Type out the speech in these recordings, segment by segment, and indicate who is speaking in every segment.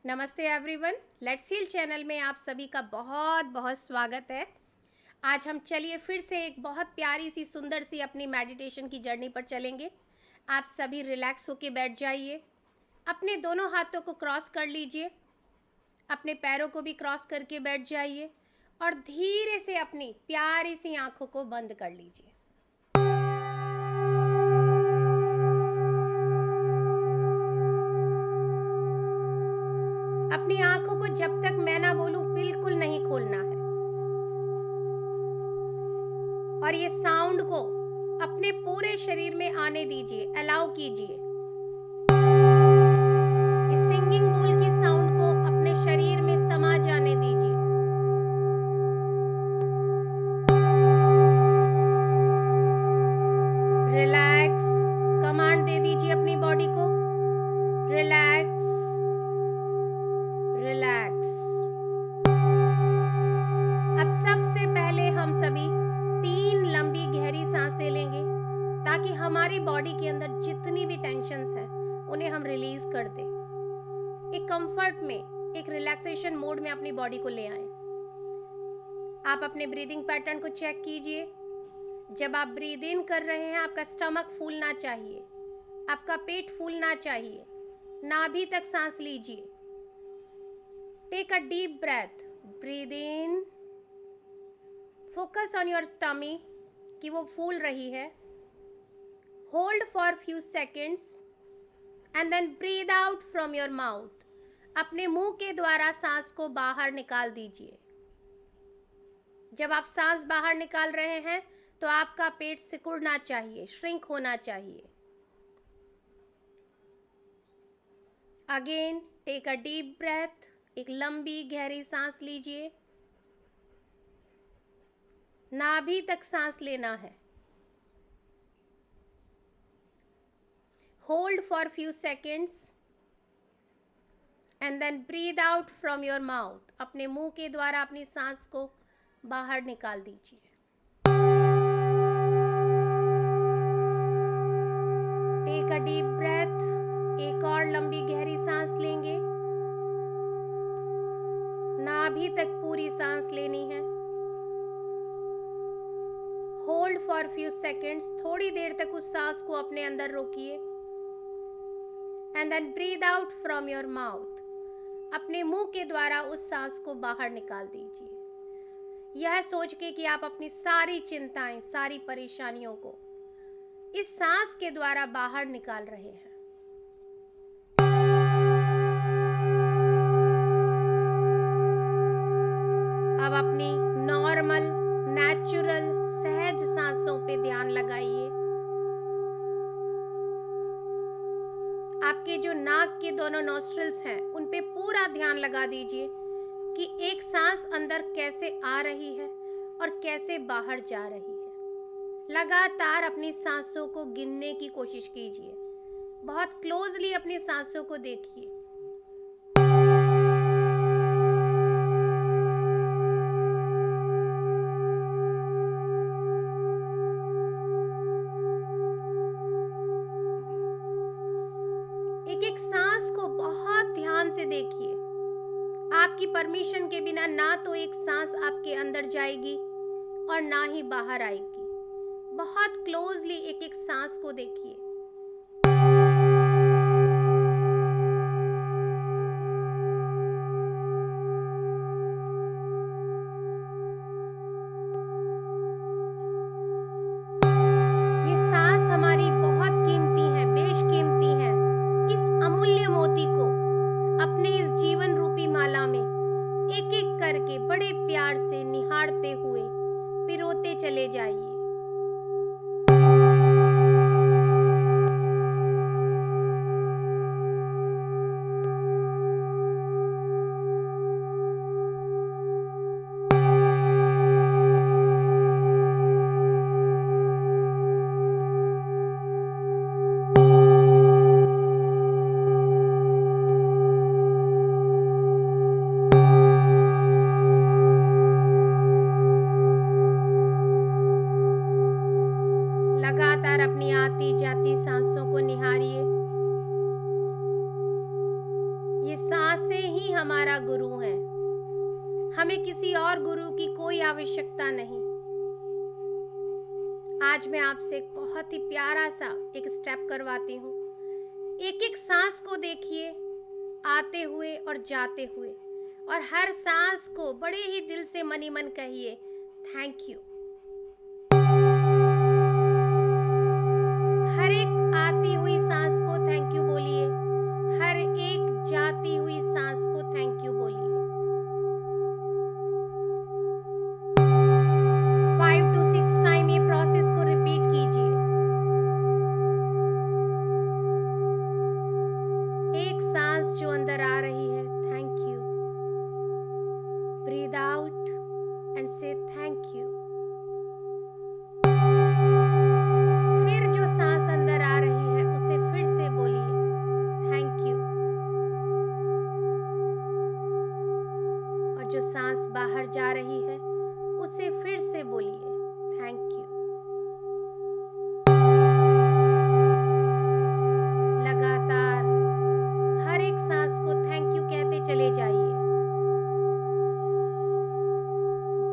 Speaker 1: नमस्ते everyone. Let's heal channel में आप सभी का बहुत बहुत स्वागत है। आज हम चलिए फिर से एक बहुत प्यारी सी सुंदर सी अपनी मेडिटेशन की जर्नी पर चलेंगे। आप सभी रिलैक्स होके बैठ जाइए, अपने दोनों हाथों को क्रॉस कर लीजिए, अपने पैरों को भी क्रॉस करके बैठ जाइए और धीरे से अपनी प्यारी सी आंखों को बंद कर लीजिए। अपनी आंखों को जब तक मैं ना बोलूं बिल्कुल नहीं खोलना है और ये साउंड को अपने पूरे शरीर में आने दीजिए, अलाउ कीजिए। इस सिंगिंग बोल की साउंड को अपने शरीर में समा जाने दीजिए। रिलैक्स कमांड दे दीजिए अपनी बॉडी को, रिलैक्स रिलैक्स। अब सबसे पहले हम सभी 3 लंबी गहरी सांसें लेंगे ताकि हमारी बॉडी के अंदर जितनी भी टेंशन्स हैं उन्हें हम रिलीज कर दें। एक कंफर्ट में, एक रिलैक्सेशन मोड में अपनी बॉडी को ले आए। आप अपने ब्रीदिंग पैटर्न को चेक कीजिए। जब आप ब्रीद इन कर रहे हैं आपका स्टमक फूलना चाहिए, आपका पेट फूलना चाहिए, नाभि तक सांस लीजिए। Take a deep breath, breathe in, focus on your stomach कि वो फूल रही है। Hold for few seconds and then breathe out from your mouth. अपने मुंह के द्वारा सांस को बाहर निकाल दीजिए। जब आप सांस बाहर निकाल रहे हैं तो आपका पेट सिकुड़ना चाहिए, श्रिंक होना चाहिए। Again take a deep breath, एक लंबी गहरी सांस लीजिए। नाभि तक सांस लेना है। Hold for few seconds and then breathe out from your mouth. अपने मुंह के द्वारा अपनी सांस को बाहर निकाल दीजिए। टेक अ डीप ब्रेथ, एक और लंबी गहरी सांस लेंगे। नाभि तक पूरी सांस लेनी है। होल्ड फॉर फ्यू सेकेंड्स, थोड़ी देर तक उस सांस को अपने अंदर रोकिए and then breathe out from your mouth. अपने मुंह के द्वारा उस सांस को बाहर निकाल दीजिए, यह सोच के कि आप अपनी सारी चिंताएं, सारी परेशानियों को इस सांस के द्वारा बाहर निकाल रहे हैं। अब अपनी नॉर्मल, नेचुरल, सहज सांसों पे ध्यान लगाइए। आपके जो नाक के दोनों नॉस्ट्रिल्स हैं उन पे पूरा ध्यान लगा दीजिए कि एक सांस अंदर कैसे आ रही है और कैसे बाहर जा रही है। लगातार अपनी सांसों को गिनने की कोशिश कीजिए। बहुत क्लोजली अपनी सांसों को देखिए। एक एक सांस को बहुत ध्यान से देखिए। आपकी परमिशन के बिना ना तो एक सांस आपके अंदर जाएगी और ना ही बाहर आएगी। बहुत क्लोजली एक एक सांस को देखिए। ये सांस हमारी बहुत कीमती है, बेशकीमती है। इस अमूल्य मोती को अपने इस जीवन रूपी माला में एक एक करके बड़े प्यार से निहारते हुए पिरोते चले जाइए। हमारा गुरु है। हमें किसी और गुरु की कोई आवश्यकता नहीं। आज मैं आपसे एक बहुत ही प्यारा सा एक स्टेप करवाती हूँ। एक एक सांस को देखिए, आते हुए और जाते हुए, और हर सांस को बड़े ही दिल से मनी मन कहिए थैंक यू। हर एक आती हुई सांस को थैंक यू बोलिए, हर एक जाती हुई सांस को थैंक यू बोलिए। 5 to 6 टाइम ये प्रोसेस को रिपीट कीजिए। एक सांस जो अंदर आ रही है, thank you. Breathe out and say thank you. फिर जो सांस अंदर आ रही है उसे फिर से बोलिए थैंक यू। और जो सांस बाहर जा रही है उसे फिर से बोलिए थैंक यू। लगातार हर एक सांस को थैंक यू कहते चले जाइए।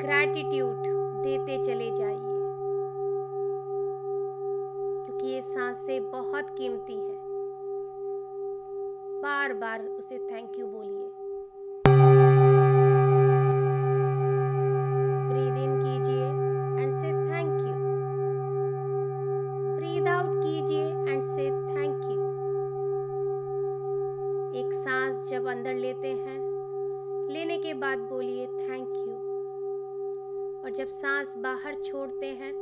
Speaker 1: ग्रैटिट्यूड देते चले जाइए, क्योंकि ये सांसें बहुत कीमती है। बार बार उसे थैंक यू बोलिए। ब्रीद इन कीजिए and say thank you. Breathe out कीजिए एंड से थैंक यू। एक सांस जब अंदर लेते हैं, लेने के बाद बोलिए थैंक यू। और जब सांस बाहर छोड़ते हैं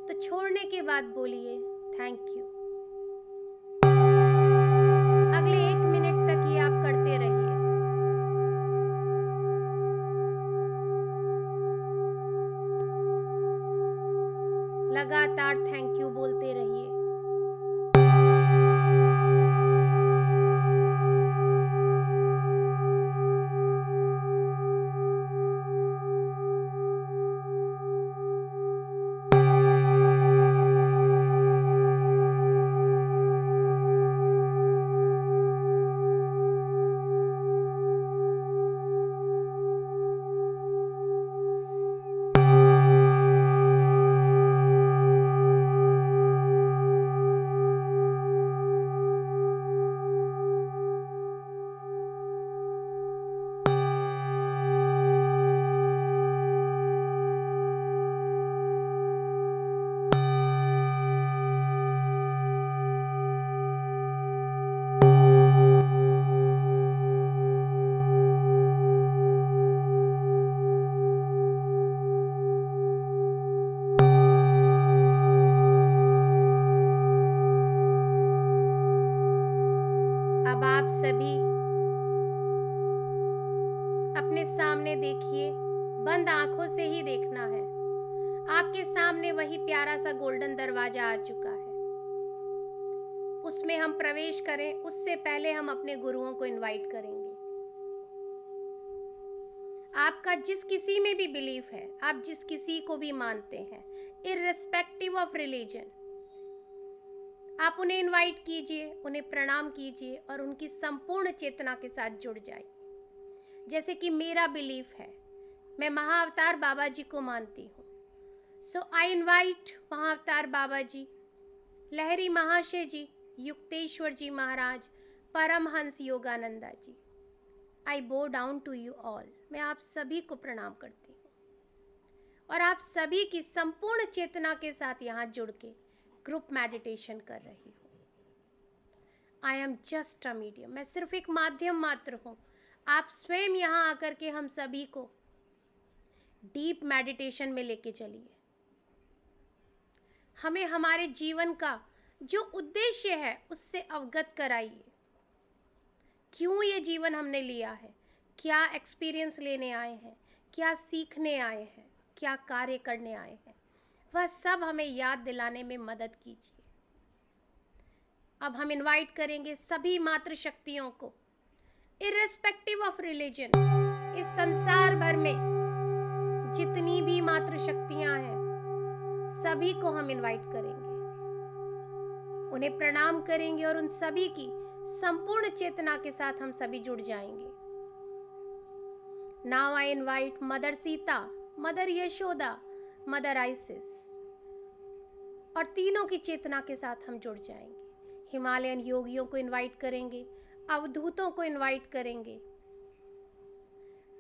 Speaker 1: तो छोड़ने के बाद बोलिए थैंक यू। अगले 1 मिनट तक ये आप करते रहिए। लगातार थैंक यू बोलते रहिए। अब आप सभी अपने सामने देखिए, बंद आंखों से ही देखना है। आपके सामने वही प्यारा सा गोल्डन दरवाजा आ चुका है। उसमें हम प्रवेश करें उससे पहले हम अपने गुरुओं को इनवाइट करेंगे। आपका जिस किसी में भी बिलीफ है, आप जिस किसी को भी मानते हैं, इर्रिस्पेक्टिव ऑफ रिलीजन, आप उन्हें इनवाइट कीजिए, उन्हें प्रणाम कीजिए और उनकी संपूर्ण चेतना के साथ जुड़ जाइए। जैसे कि मेरा बिलीफ है, मैं महाअवतार बाबा जी को मानती हूँ। सो आई इनवाइट महाअवतार बाबा जी, लहरी महाशय जी, युक्तेश्वर जी महाराज, परमहंस योगानंदा जी। आई बो डाउन टू यू ऑल। मैं आप सभी को प्रणाम करती हूँ और आप सभी की संपूर्ण चेतना के साथ यहाँ जुड़ के ग्रुप मेडिटेशन कर रही हूँ। I am just a medium. मैं सिर्फ एक माध्यम मात्र हूँ। आप स्वयं यहाँ आकर के हम सभी को डीप मेडिटेशन में लेके चलिए। हमें हमारे जीवन का जो उद्देश्य है उससे अवगत कराइए। क्यों ये जीवन हमने लिया है, क्या एक्सपीरियंस लेने आए हैं, क्या सीखने आए हैं, क्या कार्य करने आए हैं, वह सब हमें याद दिलाने में मदद कीजिए। अब हम इनवाइट करेंगे सभी मातृ शक्तियों को, इर्रेस्पेक्टिव ऑफ रिलीजन, इस संसार भर में जितनी भी मातृ शक्तियां हैं सभी को हम इनवाइट करेंगे, उन्हें प्रणाम करेंगे और उन सभी की संपूर्ण चेतना के साथ हम सभी जुड़ जाएंगे। Now I invite mother Sita, mother Yashoda, mother ISIS, और तीनों की चेतना के साथ हम जुड़ जाएंगे। हिमालयन योगियों को इनवाइट करेंगे, अवधूतों को इनवाइट करेंगे,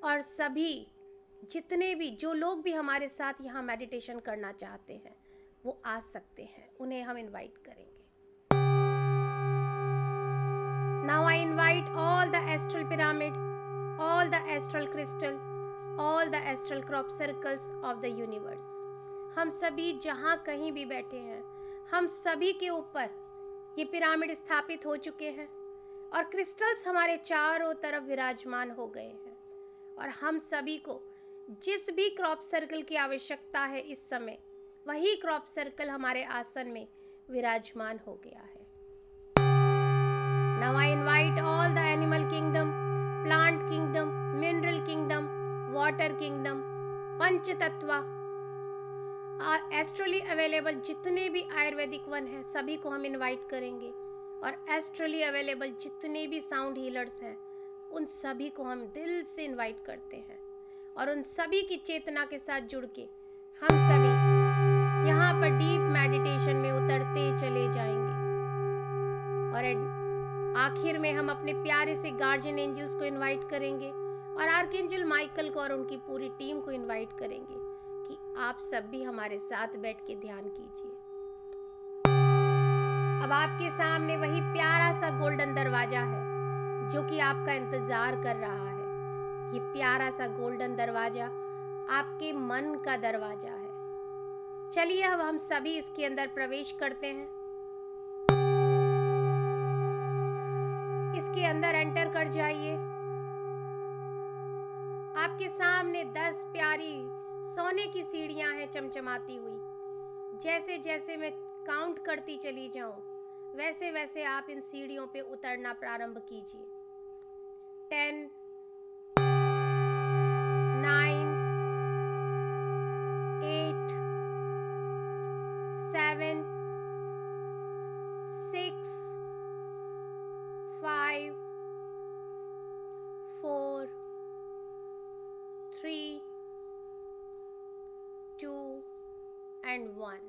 Speaker 1: और सभी जितने भी जो लोग भी हमारे साथ यहाँ मेडिटेशन करना चाहते हैं वो आ सकते हैं, उन्हें हम इनवाइट करेंगे। Now I invite all the astral pyramid, all the astral crystal, all the astral crop circles of the universe. हम सभी जहाँ कहीं भी बैठे हैं, हम सभी के ऊपर ये पिरामिड स्थापित हो चुके हैं और क्रिस्टल्स हमारे चारों तरफ विराजमान हो गए हैं, और हम सभी को जिस भी क्रॉप सर्कल की आवश्यकता है इस समय, वही क्रॉप सर्कल हमारे आसन में विराजमान हो गया है। Now I invite all the animal kingdom, plant kingdom, mineral kingdom, water kingdom, पंच तत्व, एस्ट्रली अवेलेबल जितने भी आयुर्वेदिक वन हैं सभी को हम इनवाइट करेंगे, और एस्ट्रली अवेलेबल जितने भी साउंड हीलर्स हैं उन सभी को हम दिल से इनवाइट करते हैं, और उन सभी की चेतना के साथ जुड़ के हम सभी यहाँ पर डीप मेडिटेशन में उतरते चले जाएंगे। और आखिर में हम अपने प्यारे से गार्जियन एंजल्स को इनवाइट करेंगे और आर्कएंजल माइकल को और उनकी पूरी टीम को इनवाइट करेंगे कि आप सब भी हमारे साथ बैठ के ध्यान कीजिए। अब आपके सामने वही प्यारा सा गोल्डन दरवाजा है जो कि आपका इंतजार कर रहा है। ये प्यारा सा गोल्डन दरवाजा आपके मन का दरवाजा है। चलिए अब हम सभी इसके अंदर प्रवेश करते हैं। इसके अंदर एंटर कर जाइए। आपके सामने 10 प्यारी सोने की सीढ़ियां हैं चमचमाती हुई। जैसे जैसे मैं काउंट करती चली जाऊं वैसे वैसे आप इन सीढ़ियों पे उतरना प्रारंभ कीजिए। 10, 9, 8, 7, 6, 5, 4, 3, 2 and 1।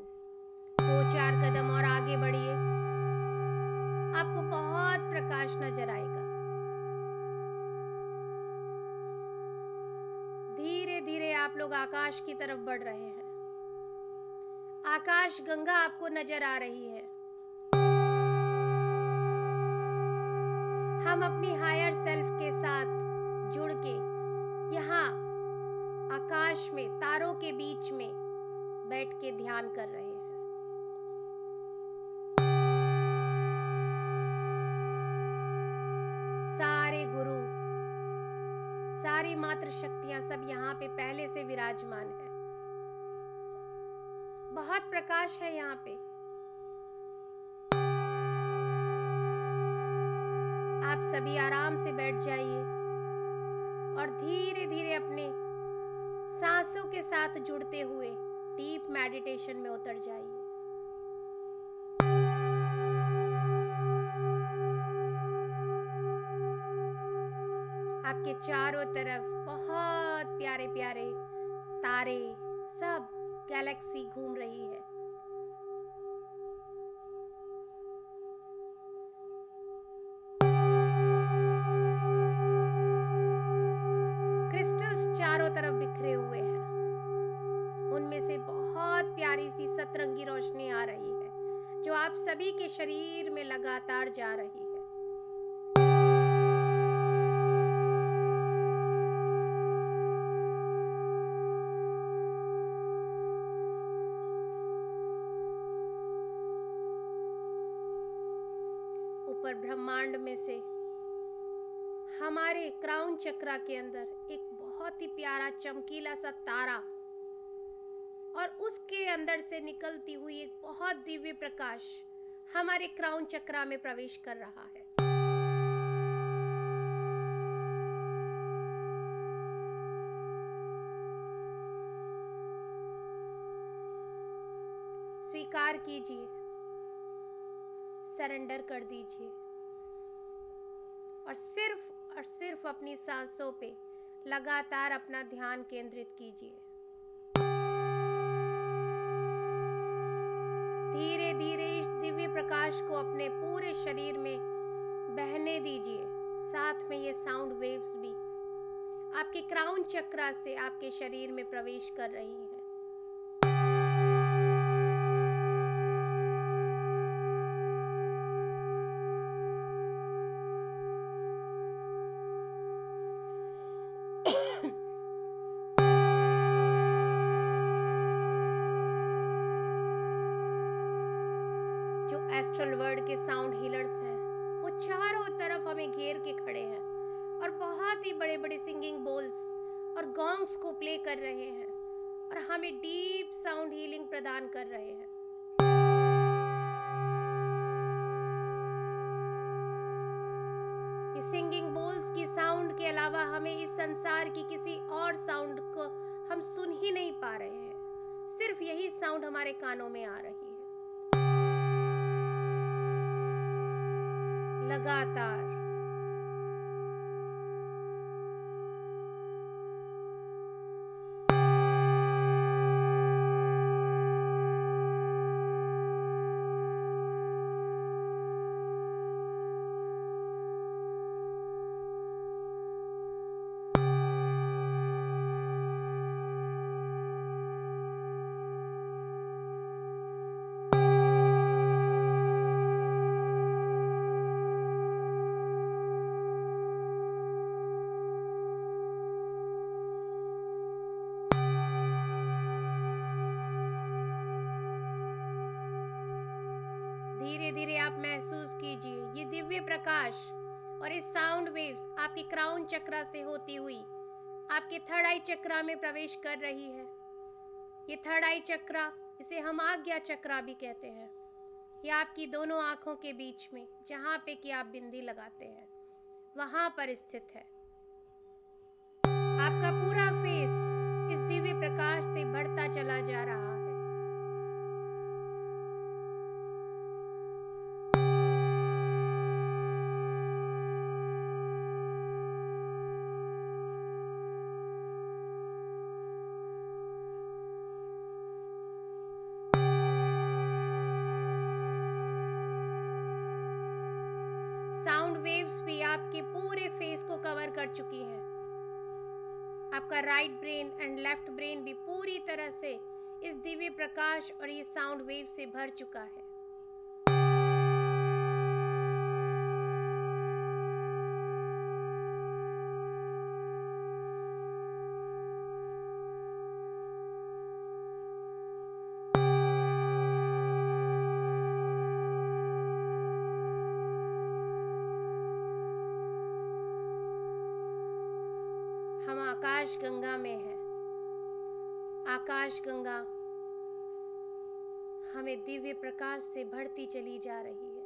Speaker 1: 2-4 कदम और आगे बढ़िए। आपको बहुत प्रकाश नजर आएगा। धीरे धीरे आप लोग आकाश की तरफ बढ़ रहे हैं। आकाश गंगा आपको नजर आ रही है। हम अपनी हायर सेल्फ के साथ जुड़ के यहाँ आकाश में तारों के बीच में बैठ के ध्यान कर रहे हैं। सारे गुरु, सारी मातृ शक्तियां सब यहाँ पे पहले से विराजमान है। बहुत प्रकाश है यहाँ पे। आप सभी आराम से बैठ जाइए और धीरे धीरे अपने सांसों के साथ जुड़ते हुए डीप मेडिटेशन में उतर जाइए। आपके चारों तरफ बहुत प्यारे प्यारे तारे, सब गैलेक्सी घूम रही है। क्रिस्टल्स चारों तरफ बिखरे हुए हैं। उनमें से बहुत प्यारी सी सतरंगी रोशनी आ रही है जो आप सभी के शरीर में लगातार जा रही है। ऊपर ब्रह्मांड में से हमारे क्राउन चक्रा के अंदर एक बहुत ही प्यारा चमकीला सा तारा और उसके अंदर से निकलती हुई एक बहुत दिव्य प्रकाश हमारे क्राउन चक्रा में प्रवेश कर रहा है। स्वीकार कीजिए, सरेंडर कर दीजिए और सिर्फ अपनी सांसों पे लगातार अपना ध्यान केंद्रित कीजिए। धीरे धीरे इस दिव्य प्रकाश को अपने पूरे शरीर में बहने दीजिए। साथ में ये साउंड वेव्स भी आपके क्राउन चक्रा से आपके शरीर में प्रवेश कर रही हैं। जो एस्ट्रल वर्ल्ड के साउंड हीलर्स हैं वो चारों तरफ हमें घेर के खड़े हैं और बहुत ही बड़े बड़े सिंगिंग बोल्स और गॉन्ग्स को प्ले कर रहे हैं और हमें डीप साउंड हीलिंग प्रदान कर रहे हैं। ये सिंगिंग बोल्स की साउंड के अलावा हमें इस संसार की किसी और साउंड को हम सुन ही नहीं पा रहे हैं। सिर्फ यही साउंड हमारे कानों में आ रही है। लगातार धीरे धीरे आप महसूस कीजिए ये दिव्य प्रकाश और इस साउंड वेव्स आपके क्राउन चक्रा से होती हुई आपके थर्ड आई चक्रा में प्रवेश कर रही है। ये थर्ड आई चक्रा, इसे हम आज्ञा चक्रा भी कहते हैं, ये आपकी दोनों आंखों के बीच में जहाँ पे कि आप बिंदी लगाते हैं वहां पर स्थित है। आपका पूरा फेस इस दिव्य प्रकाश से बढ़ता चला जा रहा है। साउंड वेव्स भी आपके पूरे फेस को कवर कर चुकी है। आपका right brain and left brain भी पूरी तरह से इस दिव्य प्रकाश और ये साउंड वेव से भर चुका है। हम आकाश गंगा में हैं। आकाश गंगा हमें दिव्य प्रकाश से भरती चली जा रही है।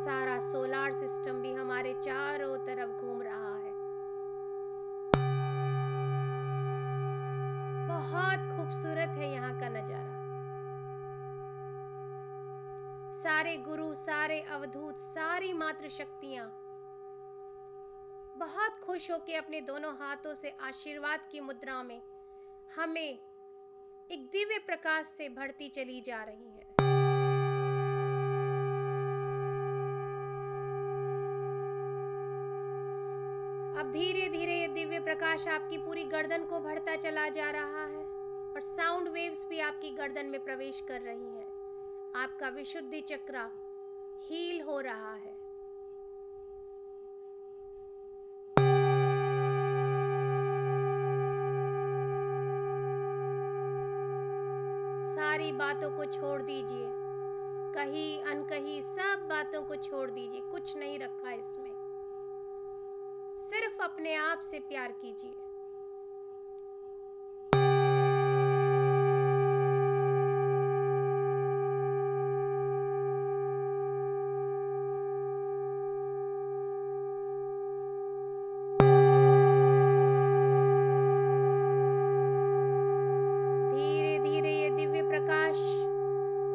Speaker 1: सारा सोलार सिस्टम भी हमारे चारों तरफ घूम रहा है। बहुत खूबसूरत है यहाँ का नजारा। सारे गुरु, सारे अवधूत, सारी मातृ शक्तियां बहुत खुश होकर अपने दोनों हाथों से आशीर्वाद की मुद्रा में हमें एक दिव्य प्रकाश से भरती चली जा रही हैं। अब धीरे धीरे ये दिव्य प्रकाश आपकी पूरी गर्दन को भरता चला जा रहा है और साउंड वेव्स भी आपकी गर्दन में प्रवेश कर रही हैं। आपका विशुद्धि चक्रा हील हो रहा है। सारी बातों को छोड़ दीजिए, कही अनकही सब बातों को छोड़ दीजिए, कुछ नहीं रखा इसमें। सिर्फ अपने आप से प्यार कीजिए। धीरे धीरे ये दिव्य प्रकाश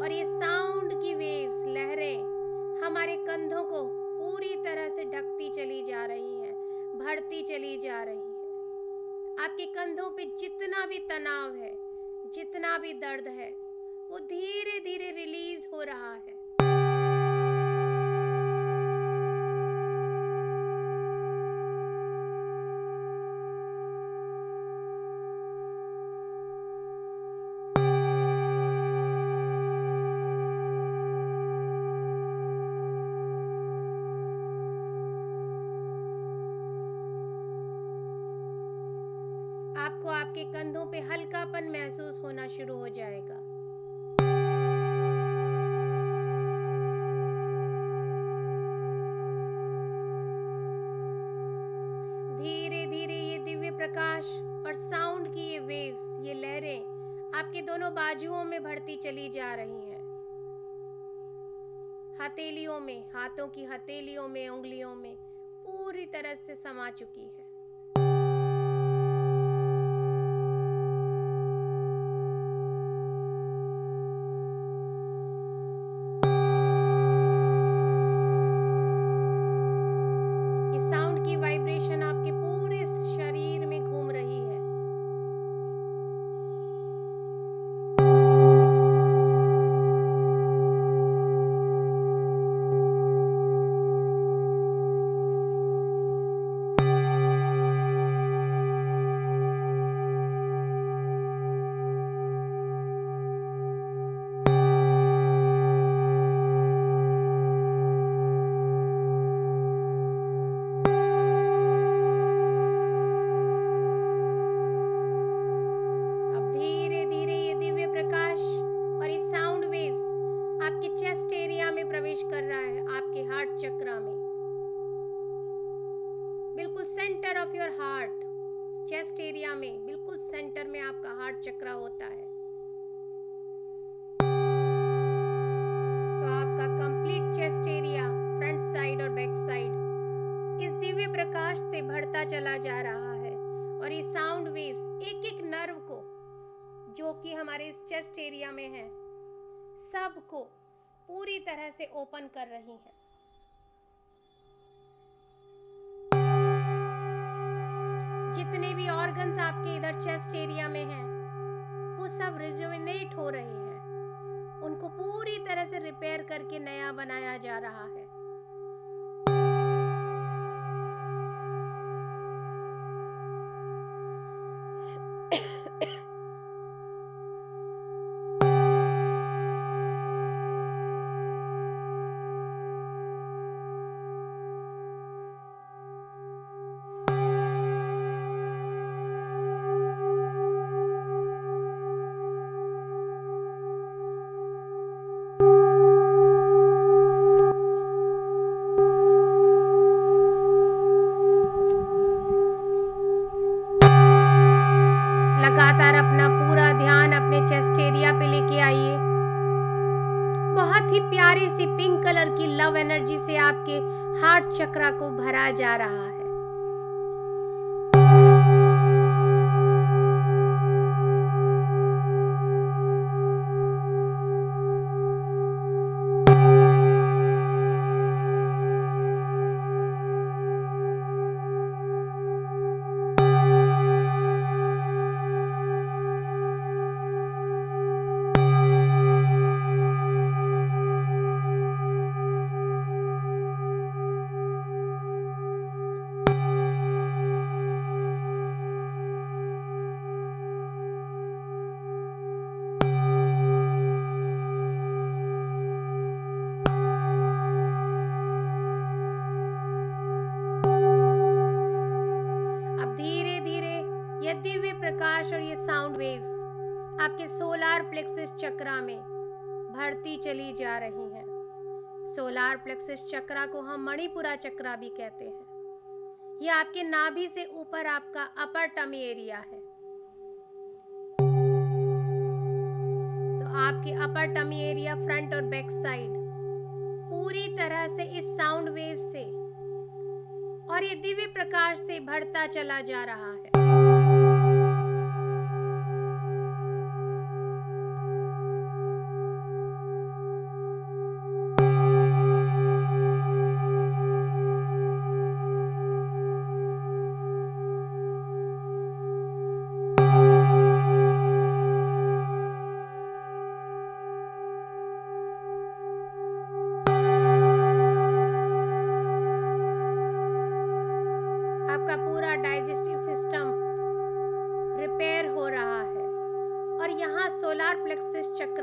Speaker 1: और ये साउंड की वेव्स कंधों को पूरी तरह से ढकती चली जा रही है, भरती चली जा रही है। आपके कंधों पे जितना भी तनाव है, जितना भी दर्द है, वो धीरे धीरे रिलीज हो रहा है। आपको आपके कंधों पे हल्कापन महसूस होना शुरू हो जाएगा। धीरे धीरे ये दिव्य प्रकाश और साउंड की ये वेव्स, ये लहरें आपके दोनों बाजुओं में बढ़ती चली जा रही हैं। हथेलियों में, हाथों की हथेलियों में, उंगलियों में पूरी तरह से समा चुकी है। कर रहा है आपके हार्ट चक्रा में, बिल्कुल centre of your heart, chest area में, बिल्कुल सेंटर में आपका हार्ट चक्रा होता है। तो आपका complete chest area, front side और बैक साइड इस दिव्य प्रकाश से बढ़ता चला जा रहा है। और ये साउंड वेव्स एक एक नर्व को, जो कि हमारे इस चेस्ट एरिया में है, सबको पूरी तरह से ओपन कर रही है। जितने भी ऑर्गन्स आपके इधर चेस्ट एरिया में हैं, वो सब रिजुविनेट हो रहे हैं। उनको पूरी तरह से रिपेयर करके नया बनाया जा रहा है। लगातार अपना पूरा ध्यान अपने चेस्ट एरिया पे लेके आइए। बहुत ही प्यारी सी पिंक कलर की लव एनर्जी से आपके हार्ट चक्रा को भरा जा रहा है। दिव्य प्रकाश और ये साउंड वेव्स आपके सोलार प्लेक्सस चक्रा में भरती चली जा रही हैं। सोलार प्लेक्सस चक्रा को हम मणिपुरा चक्रा भी कहते हैं। ये आपके नाभि से ऊपर आपका अपर टमी एरिया है। तो आपके अपर टमी एरिया, फ्रंट और बैक साइड पूरी तरह से इस साउंड वेव से और ये दिव्य प्रकाश से बढ़ता चला जा रहा है।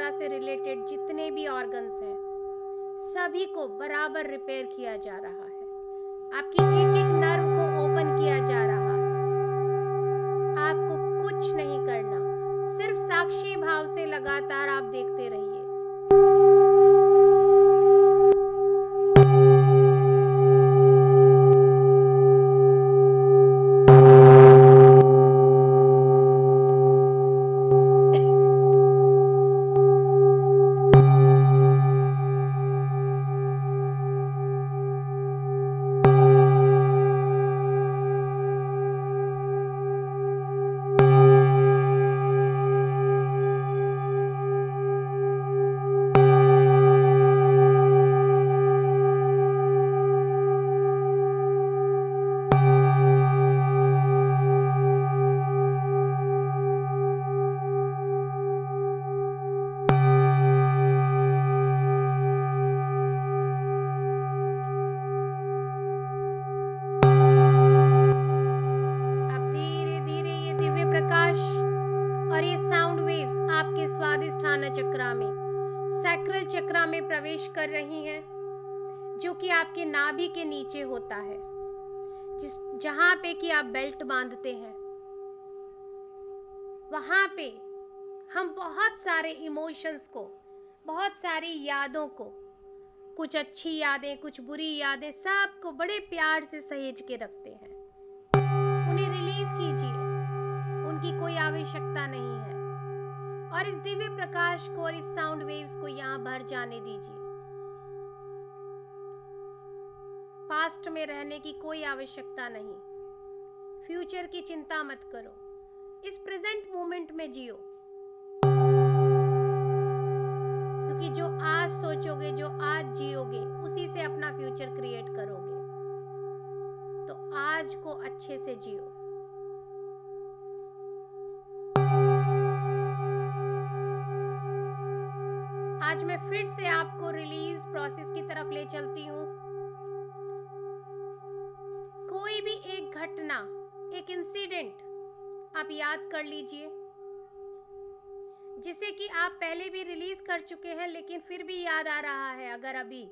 Speaker 1: चक्रा से रिलेटेड जितने भी ऑर्गन्स हैं सभी को बराबर रिपेयर किया जा रहा है। आपकी एक एक नर्व को ओपन किया जा रहा है। आपको कुछ नहीं करना, सिर्फ साक्षी भाव से लगातार आप देखते रहिए। सैक्रल चक्रा में प्रवेश कर रही हैं, जो कि आपके नाभि के नीचे होता है, जहां पे कि आप बेल्ट बांधते हैं। वहां पे हम बहुत सारे इमोशंस को, बहुत सारी यादों को, कुछ अच्छी यादें, कुछ बुरी यादें, सबको बड़े प्यार से सहेज के रखते हैं। उन्हें रिलीज कीजिए, उनकी कोई आवश्यकता नहीं है। और इस दिव्य प्रकाश को और इस साउंड वेव्स को यहाँ भर जाने दीजिए। पास्ट में रहने की कोई आवश्यकता नहीं, फ्यूचर की चिंता मत करो, इस प्रेजेंट मोमेंट में जियो। क्योंकि जो आज सोचोगे, जो आज जियोगे, उसी से अपना फ्यूचर क्रिएट करोगे। तो आज को अच्छे से जियो। आज मैं फिर से आपको रिलीज प्रोसेस की तरफ ले चलती हूँ। कोई भी एक घटना, एक इंसिडेंट आप याद कर लीजिए, जिसे कि आप पहले भी रिलीज कर चुके हैं लेकिन फिर भी याद आ रहा है अगर अभी,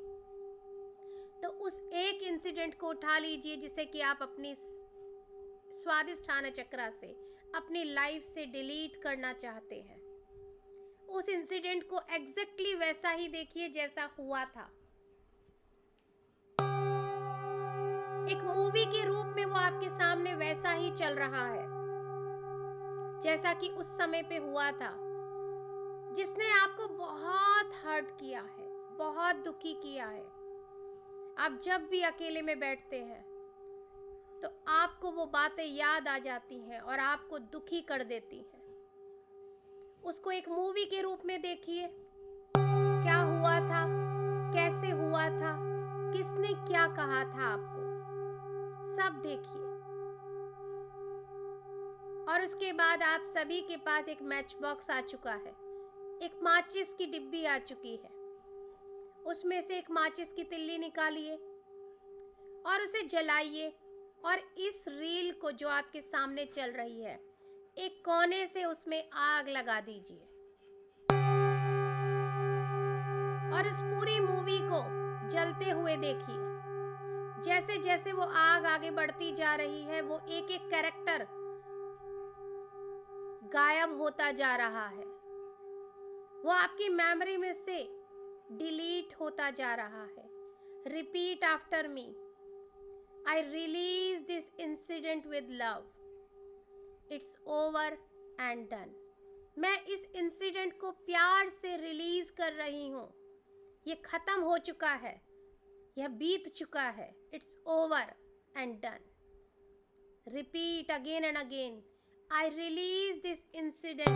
Speaker 1: तो उस एक इंसिडेंट को उठा लीजिए जिसे कि आप अपनी स्वादिष्ठान चक्रा से, अपनी लाइफ से डिलीट करना चाहते हैं। उस इंसिडेंट को एग्जैक्टली वैसा ही देखिए जैसा हुआ था। एक मूवी के रूप में वो आपके सामने वैसा ही चल रहा है जैसा कि उस समय पे हुआ था, जिसने आपको बहुत हर्ट किया है, बहुत दुखी किया है। आप जब भी अकेले में बैठते हैं तो आपको वो बातें याद आ जाती हैं और आपको दुखी कर देती हैं। उसको एक मूवी के रूप में देखिए, क्या हुआ था, कैसे हुआ था, किसने क्या कहा था आपको, सब देखिए। और उसके बाद आप सभी के पास एक मैच बॉक्स आ चुका है, एक माचिस की डिब्बी आ चुकी है। उसमें से एक माचिस की तिल्ली निकालिए और उसे जलाइए और इस रील को जो आपके सामने चल रही है, एक कोने से उसमें आग लगा दीजिए और इस पूरी मूवी को जलते हुए देखिए। जैसे जैसे वो आग आगे बढ़ती जा रही है, वो एक एक कैरेक्टर गायब होता जा रहा है, वो आपकी मेमोरी में से डिलीट होता जा रहा है। Repeat after me, I release this incident with love, it's over and done. मैं इस इंसिडेंट को प्यार से रिलीज कर रही हूँ, ये खत्म हो चुका है, यह बीत चुका है, it's over and done. Repeat again and again, I release this incident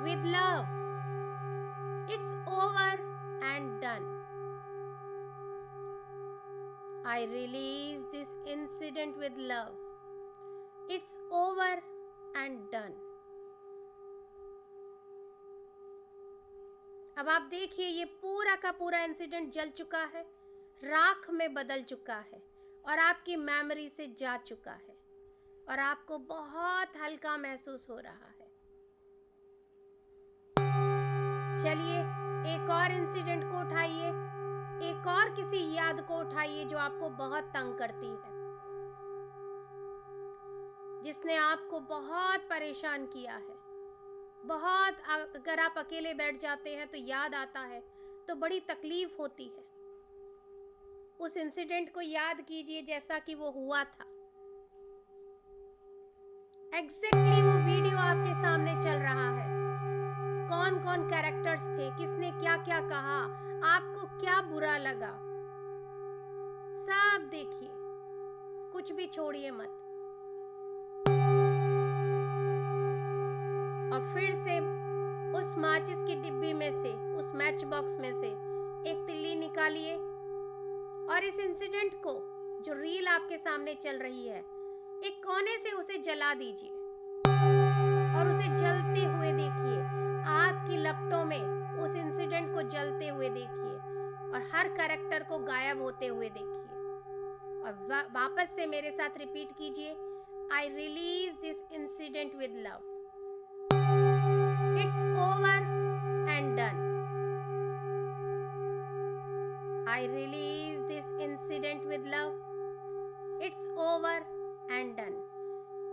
Speaker 1: with love, it's over and done. I release this incident with love. It's over and done. अब आप देखिए, ये पूरा का पूरा इंसिडेंट जल चुका है, राख में बदल चुका है और आपकी मेमोरी से जा चुका है और आपको बहुत हल्का महसूस हो रहा है। चलिए एक और इंसिडेंट को उठाइए, एक और किसी याद को उठाइए जो आपको बहुत तंग करती है, जिसने आपको बहुत परेशान किया है। बहुत अगर आप अकेले बैठ जाते हैं तो याद आता है तो बड़ी तकलीफ होती है। उस इंसिडेंट को याद कीजिए जैसा कि वो हुआ था। एग्जैक्टली वो वीडियो आपके सामने चल रहा है। कौन कौन कैरेक्टर्स थे, किसने क्या क्या कहा, आपको क्या बुरा लगा, सब देखिए, कुछ भी छोड़िए मत। और फिर से उस माचिस की डिब्बी में से, उस मैच बॉक्स में से एक तिल्ली निकालिए और इस इंसिडेंट को, जो रील आपके सामने चल रही है, एक कोने से उसे जला दीजिए और उसे जलते हुए देखिए। आग की लपटों में उस इंसिडेंट को जलते हुए देखिए और हर कैरेक्टर को गायब होते हुए देखिए। और वापस से मेरे साथ रिपीट कीजिए, I release this incident with love. It's over and done. I release this incident with love. It's over and done.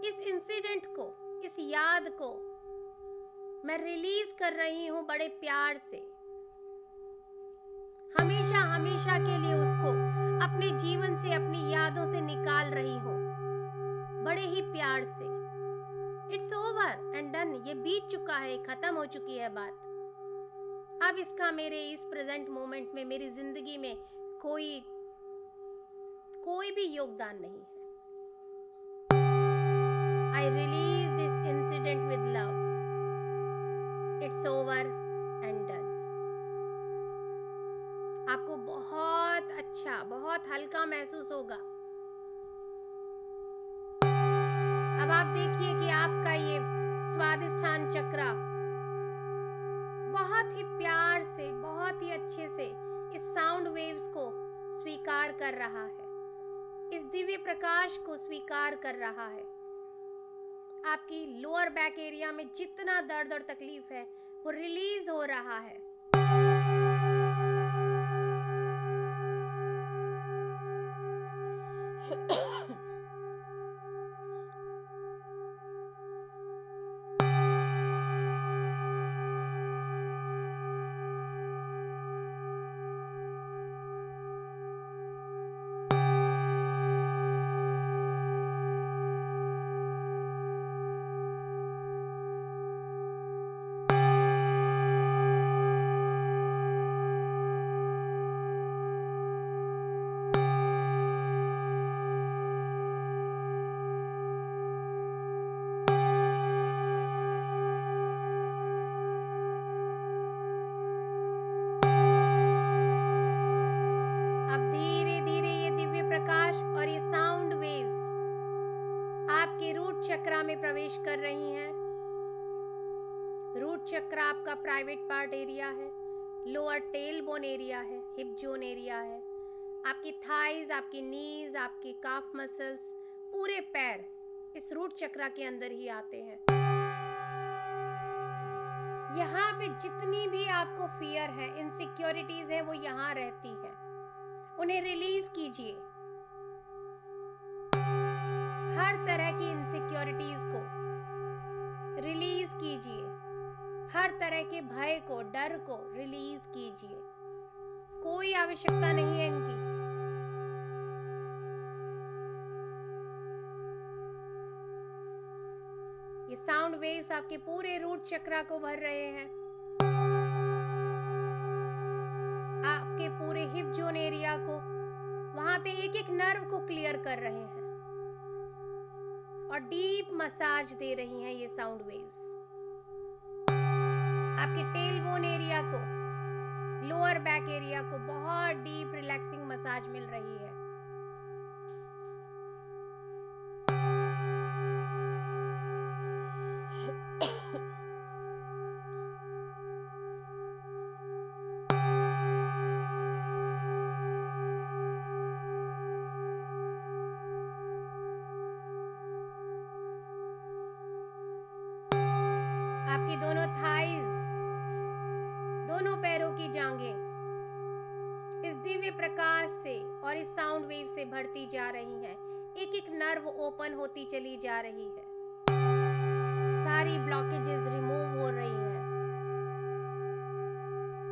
Speaker 1: इस इंसिडेंट को, इस याद को मैं रिलीज कर रही हूं बड़े प्यार से। हमेशा हमेशा के लिए उसको अपने जीवन से, अपनी यादों से निकाल रही हूं बड़े ही प्यार से। It's over and done. ये बीत चुका है, खत्म हो चुकी है बात। अब इसका मेरे इस प्रेजेंट मोमेंट में, मेरी जिंदगी में कोई भी योगदान नहीं है। I release this incident with love. It's over and done. आपको बहुत अच्छा, बहुत हल्का महसूस होगा। अब आप देखिए कि आपका ये स्वादिष्ठान चक्रा बहुत ही प्यार से, बहुत ही अच्छे से इस साउंड वेव्स को स्वीकार कर रहा है, इस दिव्य प्रकाश को स्वीकार कर रहा है। आपकी लोअर बैक एरिया में जितना दर्द और तकलीफ है वो रिलीज हो रहा है। अब धीरे धीरे ये दिव्य प्रकाश और ये साउंड वेव्स आपके रूट चक्रा में प्रवेश कर रही हैं। रूट चक्र आपका प्राइवेट पार्ट एरिया है, लोअर टेल बोन एरिया है, हिप जोन एरिया है। आपकी थाइज, आपकी नीज, आपकी काफ मसल्स, पूरे पैर इस रूट चक्र के अंदर ही आते हैं। यहाँ पे जितनी भी आपको फियर है, इनसिक्योरिटीज है, वो यहाँ रहती है। उन्हें रिलीज कीजिए। हर तरह की इनसिक्योरिटीज को रिलीज कीजिए। हर तरह के भय को, डर को रिलीज कीजिए। कोई आवश्यकता नहीं है इनकी। ये साउंड वेव्स आपके पूरे रूट चक्रा को भर रहे हैं। आपके पूरे हिप जोन एरिया को, वहां पे एक एक नर्व को क्लियर कर रहे हैं और डीप मसाज दे रही हैं ये साउंड वेव्स। आपके टेल बोन एरिया को, लोअर बैक एरिया को बहुत डीप रिलैक्सिंग मसाज मिल रही है। आपकी दोनों थाइज दिव्य प्रकाश से और इस साउंड वेव से भरती जा रही हैं। एक एक नर्व ओपन होती चली जा रही है। सारी ब्लॉकेजेस रिमूव हो रही हैं।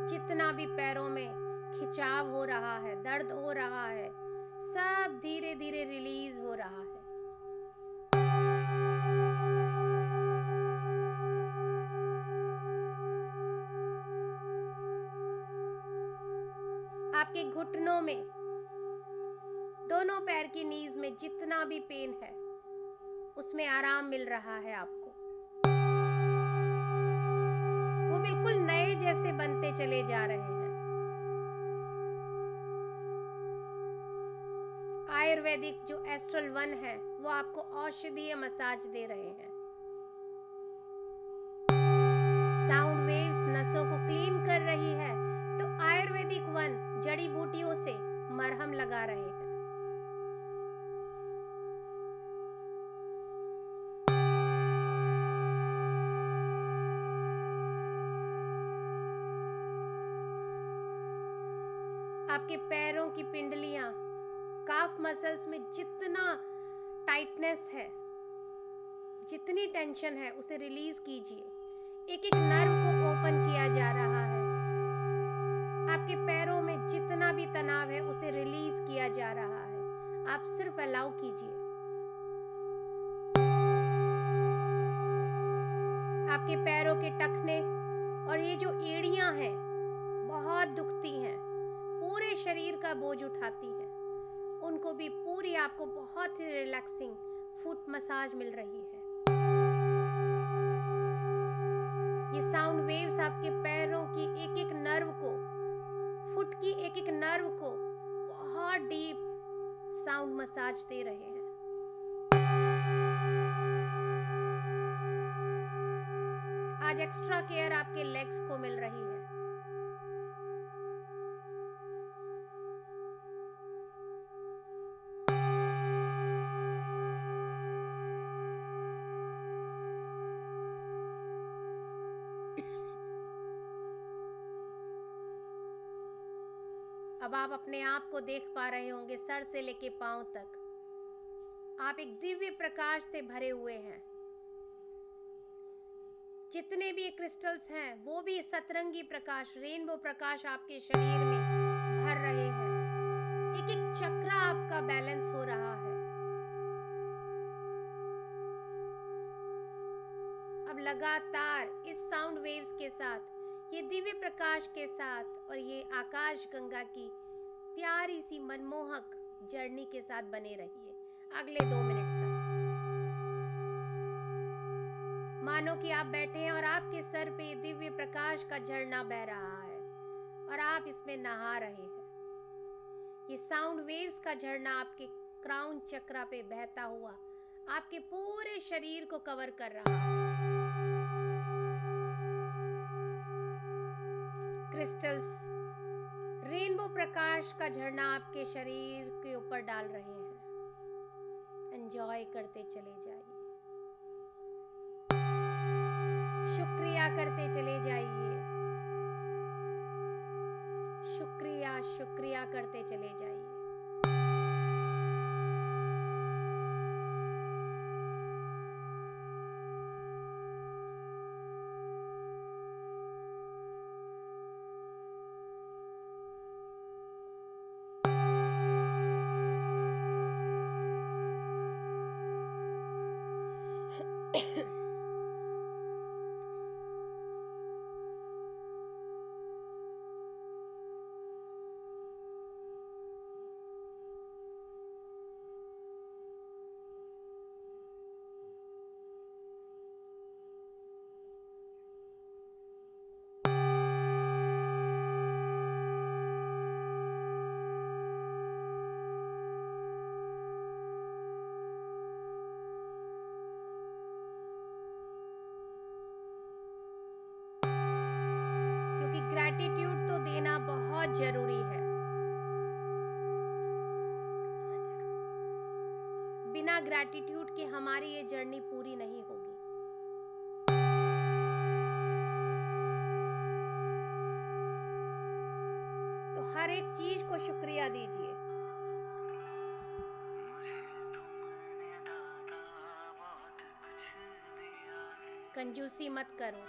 Speaker 1: जितना भी पैरों में खिंचाव हो रहा है, दर्द हो रहा है, सब धीरे धीरे रिलीज हो रहा है। आपके घुटनों में, दोनों पैर की नीज में जितना भी पेन है उसमें आराम मिल रहा है आपको। वो बिल्कुल नए जैसे बनते चले जा रहे हैं। आयुर्वेदिक जो एस्ट्रल वन है वो आपको औषधीय मसाज दे रहे हैं। साउंड वेव्स नसों को क्लीन कर रही है, तो आयुर्वेदिक वन जड़ी बूटियों से मरहम लगा रहे हैं। आपके पैरों की पिंडलियां, काफ मसल्स में जितना टाइटनेस है, जितनी टेंशन है उसे रिलीज कीजिए। एक एक नर्व को ओपन किया जा रहा है। आपके पैरों में जितना भी तनाव है उसे रिलीज किया जा रहा है। आप सिर्फ अलाउ कीजिए। आपके पैरों के टखने और ये जो एड़ियां हैं बहुत दुखती हैं, पूरे शरीर का बोझ उठाती हैं, उनको भी पूरी आपको बहुत ही रिलैक्सिंग फुट मसाज मिल रही है। ये साउंड वेव्स आपके पैरों की एक एक नर्व को, फुट की एक एक नर्व को बहुत डीप साउंड मसाज दे रहे हैं। आज एक्स्ट्रा केयर आपके लेग्स को मिल रही है। अब आप अपने आप को देख पा रहे होंगे, सर से लेके पांव तक आप एक दिव्य प्रकाश से भरे हुए हैं। जितने भी क्रिस्टल्स हैं वो भी सतरंगी प्रकाश, रेनबो प्रकाश आपके शरीर में भर रहे हैं। एक एक चक्र आपका बैलेंस हो रहा है। अब लगातार इस साउंड वेव्स के साथ, ये दिव्य प्रकाश के साथ और ये आकाश गंगा की प्यारी सी मनमोहक जर्नी के साथ बने रहिए अगले 2 मिनट तक। मानो कि आप बैठे हैं और आपके सर पे दिव्य प्रकाश का झरना बह रहा है और आप इसमें नहा रहे हैं। ये साउंड वेव्स का झरना आपके क्राउन चक्रा पे बहता हुआ आपके पूरे शरीर को कवर कर रहा है। क्रिस्टल्स रेनबो प्रकाश का झरना आपके शरीर के ऊपर डाल रहे हैं। एंजॉय करते चले जाइए, शुक्रिया करते चले जाइए, शुक्रिया शुक्रिया करते चले जाइए। ग्रैटिट्यूड तो देना बहुत जरूरी है। बिना ग्रैटिट्यूड के हमारी ये जर्नी पूरी नहीं होगी। तो हर हर एक चीज को शुक्रिया दीजिए। कंजूसी मत करो।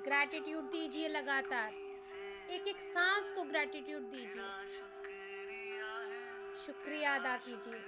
Speaker 1: ग्रैटिट्यूड दीजिए लगातार, एक एक सांस को ग्रैटिट्यूड दीजिए, शुक्रिया अदा कीजिए।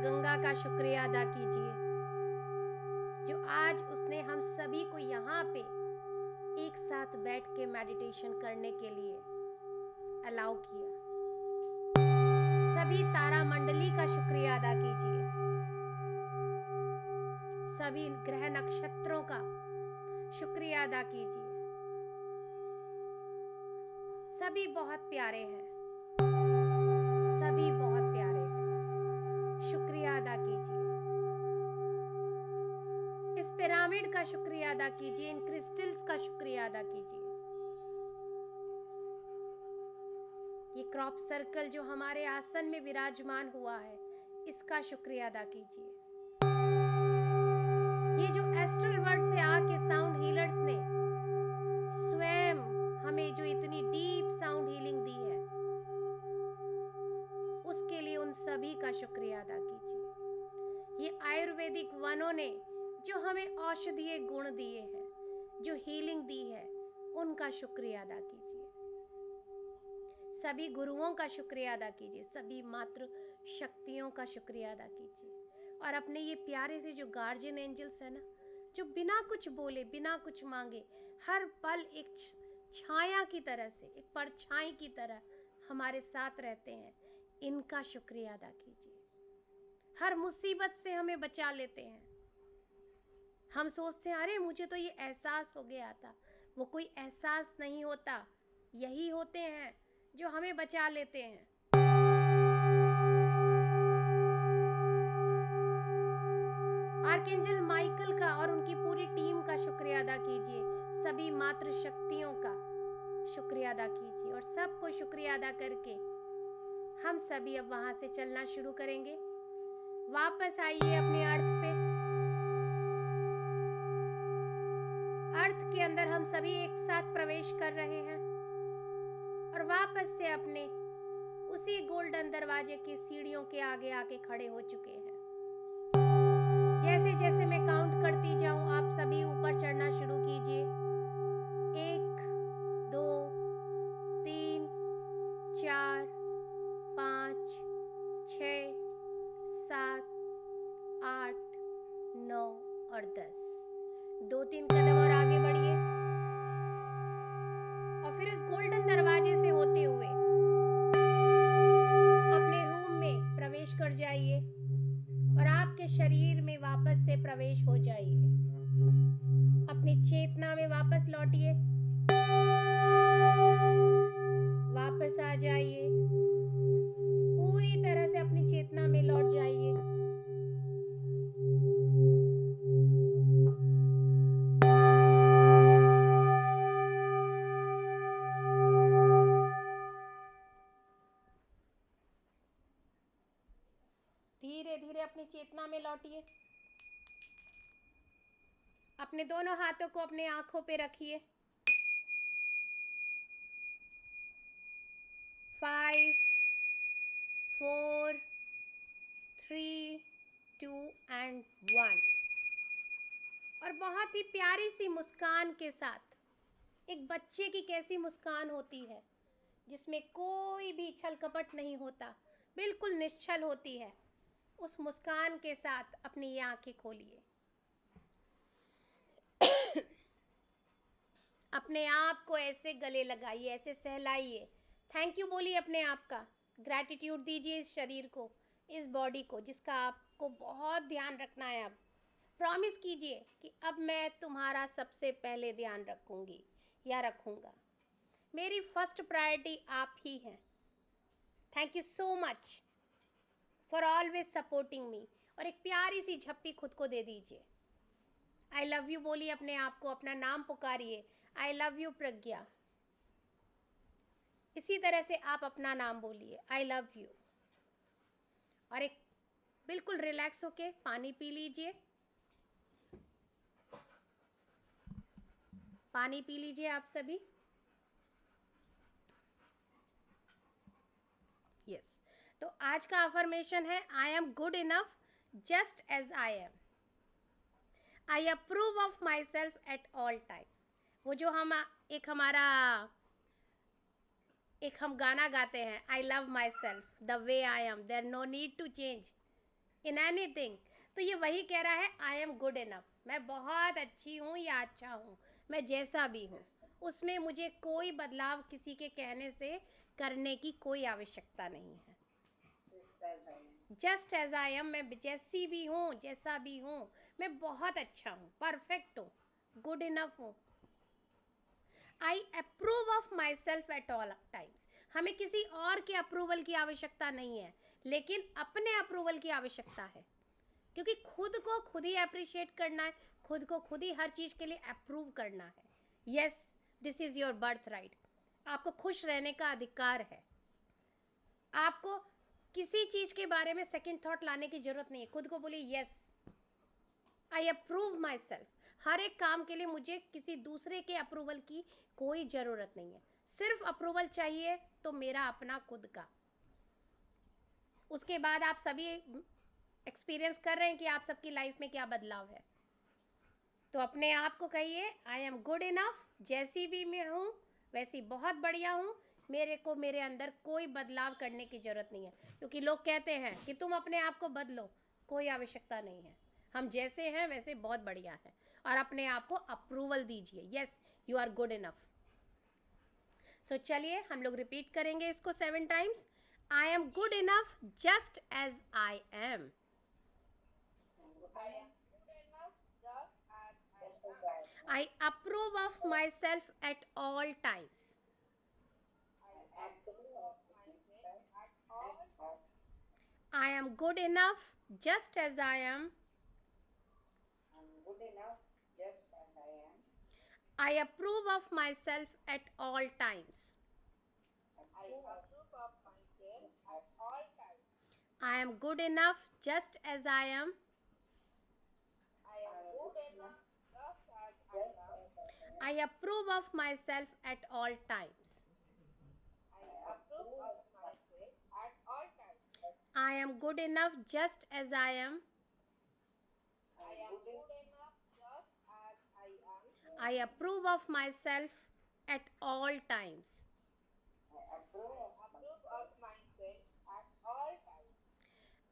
Speaker 1: गंगा का शुक्रिया अदा कीजिए जो आज उसने हम सभी को यहाँ पे एक साथ बैठ के मेडिटेशन करने के लिए अलाउ किया। सभी तारा मंडली का शुक्रिया अदा कीजिए, सभी ग्रह नक्षत्रों का शुक्रिया अदा कीजिए। सभी बहुत प्यारे हैं, सभी बहुत प्यारे हैं, शुक्रिया अदा कीजिए। इस पिरामिड का शुक्रिया अदा कीजिए, इन क्रिस्टल्स का शुक्रिया अदा कीजिए। ये क्रॉप सर्कल जो हमारे आसन में विराजमान हुआ है, इसका शुक्रिया अदा कीजिए। ये जो एस्ट्रल वर्ल्ड से आके साउंड हीलर्स ने स्वयं हमें जो इतनी डीप साउंड हीलिंग दी है, उसके लिए उन सभी का शुक्रिया अदा कीजिए। ये आयुर्वेदिक वनों ने जो हमें औषधीय गुण दिए हैं, जो हीलिंग दी है, उनका शुक्रिया अदा कीजिए। सभी गुरुओं का शुक्रिया अदा कीजिए, सभी मातृ शक्तियों का शुक्रिया अदा कीजिए। और अपने ये प्यारे से जो गार्जियन एंजल्स है ना, जो बिना कुछ बोले, बिना कुछ मांगे, हर पल एक छाया की तरह से, एक परछाई की तरह हमारे साथ रहते हैं, इनका शुक्रिया अदा कीजिए। हर मुसीबत से हमें बचा लेते हैं। हम सोचते हैं अरे मुझे तो ये एहसास हो गया था, वो कोई एहसास नहीं होता, यही होते हैं जो हमें बचा लेते हैं। आर्कएंजल माइकल का और उनकी पूरी टीम का शुक्रिया अदा कीजिए। सभी मातृ शक्तियों का शुक्रिया अदा कीजिए। और सबको शुक्रिया अदा करके हम सभी अब वहां से चलना शुरू करेंगे। वापस आइए अपने अर्थ पे। अर्थ के अंदर हम सभी एक साथ प्रवेश कर रहे हैं और वापस से अपने उसी गोल्डन दरवाजे की सीढ़ियों के आगे आके खड़े हो चुके हैं। जैसे जैसे मैं काउंट करती जाऊं, आप सभी ऊपर चढ़ना शुरू कीजिए। 1 2 3 4 5 6 7 8 9 और 10। 2-3 कदम और आगे बढ़िए और फिर उस गोल्डन दरवाजे से होते हुए अपने रूम में प्रवेश कर जाइए और आपके शरीर में वापस से प्रवेश हो जाइए। अपनी चेतना में वापस लौटिए, वापस आ जाइए, पूरी तरह से अपनी चेतना में लौट जाइए। धीरे धीरे अपनी चेतना में लौटिए। अपने दोनों हाथों को अपने आंखों पे रखिए। 5 4 3 2 and 1 और बहुत ही प्यारी सी मुस्कान के साथ, एक बच्चे की कैसी मुस्कान होती है जिसमें कोई भी छल कपट नहीं होता, बिल्कुल निश्चल होती है, उस मुस्कान के साथ अपनी ये आंखें खोलिए। अपने आप को ऐसे गले लगाइए, ऐसे सहलाइए, थैंक यू बोलिए अपने आप का, ग्रैटिट्यूड दीजिए इस शरीर को, इस बॉडी को जिसका आपको बहुत ध्यान रखना है। अब प्रॉमिस कीजिए कि अब मैं तुम्हारा सबसे पहले ध्यान रखूंगी या रखूंगा। मेरी फर्स्ट प्रायोरिटी आप ही हैं। Thank you so much for always supporting me. और एक प्यारी सी झप्पी खुद को दे दीजिए। आई लव यू बोलिए अपने आप को, अपना नाम पुकारिए, आई लव यू प्रज्ञा। इसी तरह से आप अपना नाम बोलिए, आई लव यू। और एक बिल्कुल रिलैक्स होके पानी पी लीजिए। पानी पी लीजिए आप सभी। यस, तो आज का अफर्मेशन है I am good enough just as I am. I approve of myself at all times. वो जो हम हम गाना गाते हैं, I love myself the way I am, there no need to change in anything. तो ये वही कह रहा है आई एम गुड इनफ, मैं बहुत अच्छी हूँ या अच्छा हूँ, मैं जैसा भी हूँ, उसमें मुझे कोई बदलाव किसी के कहने से करने की कोई आवश्यकता नहीं है। जस्ट एज आई एम, मैं जैसी भी हूँ, जैसा भी हूँ, मैं बहुत अच्छा हूँ, परफेक्ट हूँ, गुड इनफ हूँ। आई approve of myself at all times. हमें किसी और के अप्रूवल की आवश्यकता नहीं है, लेकिन अपने अप्रूवल की आवश्यकता है, क्योंकि खुद को खुद ही अप्रिशिएट करना है, खुद को खुद ही हर चीज़ के लिए अप्रूव करना है। Yes, this is your birth right. आपको खुश रहने का अधिकार है। आपको किसी चीज़ के बारे में सेकंड थॉट लाने की जरूरत नहीं है। खुद को बोलिए yes, I approve myself. हर एक काम के लिए मुझे किसी दूसरे के अप्रूवल की कोई ज़रूरत नहीं है। सिर्फ अप्रूवल चाहिए तो मेरा अपना खुद का। उसके बाद आप सभी एक्सपीरियंस कर रहे हैं कि आप सबकी लाइफ में क्या बदलाव है। तो अपने आप को कहिए आई एम गुड इनफ, जैसी भी मैं हूँ वैसी बहुत बढ़िया हूँ, मेरे को मेरे अंदर कोई बदलाव करने की ज़रूरत नहीं है। क्योंकि लोग कहते हैं कि तुम अपने आप को बदलो, कोई आवश्यकता नहीं है, हम जैसे हैं वैसे बहुत बढ़िया है। और अपने आप को अप्रूवल दीजिए, yes you are good enough. So चलिए हम लोग रिपीट करेंगे इसको 7 times. I am good enough just as I am. I approve of myself at all times. I am good enough just as I am. I approve of myself at all times. I am good enough just as I am. I approve of myself at all times. I am good enough just as I am. I approve of myself at all times.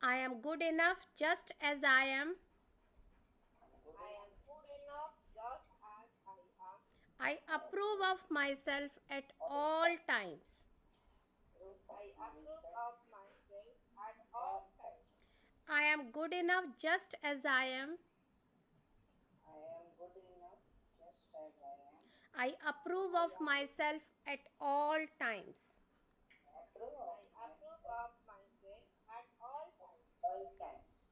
Speaker 1: I am good enough just as I am. I approve of myself at all times. I am good enough just as I am. I approve of myself at all times.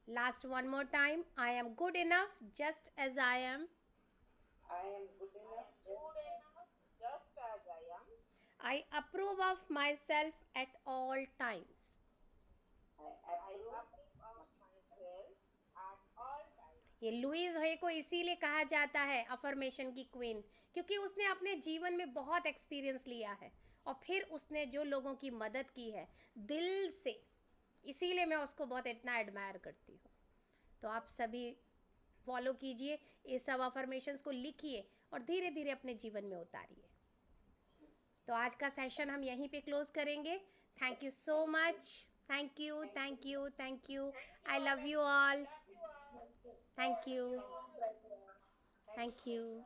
Speaker 1: Last one more time. I am good enough just as I am. I approve of myself at all times. ये Louis हे को इसीलिए कहा जाता है affirmation की queen, क्योंकि उसने अपने जीवन में बहुत एक्सपीरियंस लिया है और फिर उसने जो लोगों की मदद की है दिल से, इसीलिए मैं उसको बहुत इतना एडमायर करती हूँ. तो आप सभी फॉलो कीजिए, ये सब अफर्मेशंस को लिखिए और धीरे धीरे अपने जीवन में उतारिए. तो आज का सेशन हम यहीं पे क्लोज करेंगे. Thank you so much. Thank you, thank you, thank you. I love you all. Thank you. Thank you.